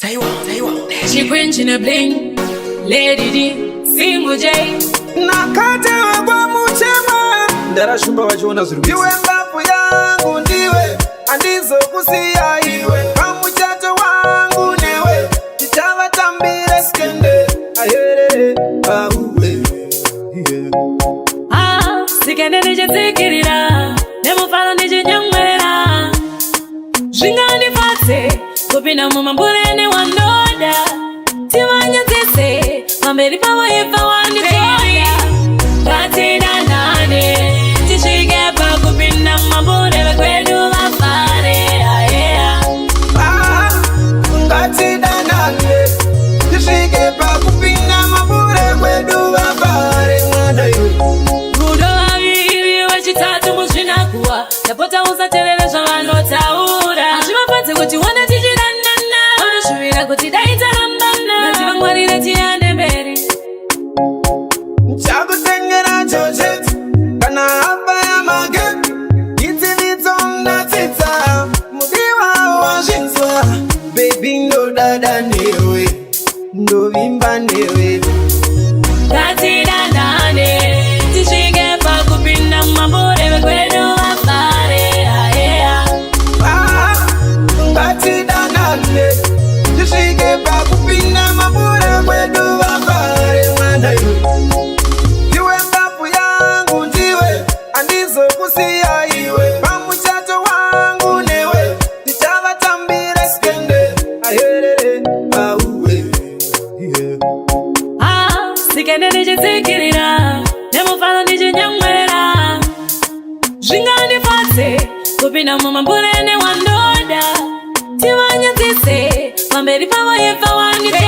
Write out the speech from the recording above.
She quench in a bling, Lady D, Single J. Nakate wagwa muchema ndara shumba wachiona zuri iwe mbapu yangu ndiwe andizo kusiya iwe pamuchato wangu newe tichava tambire skende ahere auwe sikende nichitsikirira nemufano nichinyamwera zvingandipatse kupinda mumambuleni wandoda tivanyadzise pamberi pavaibva wanditoda ngatidanane tisvike pakupinda mumambure vekwedu vafare ngatidanane tisvike pakupinda mambure kwedu vafare mwana iwe rudo vaviri wechitatu muzvinakuwa ndapota usateerere zvavanotaura hazvivapedze kuti wanda tichidanana vanozvivira kuti dai tarambana ngativangwarire tiende mberi chakutengera chochete kana hamba yamageti idzivitsondatsitsa mudiwa wazvinzwa bebi ndodada newe ndovimba newe ngatidanane tisvike pakupinda mumambure vekwedu vafare ngatidanane tisvike pakupinda mambure kwedu vafare mwana iwe iwe mbapu yangu ndiwe andizokusiya iwe pamuchato wangu newe tichavatambire skende aherere auwe sikende nichitsikirira nemufano nichinyamwera zvingandipatse kupinda mumambuleni wandoda tivanyadzise pamberi pavaibva wanditoda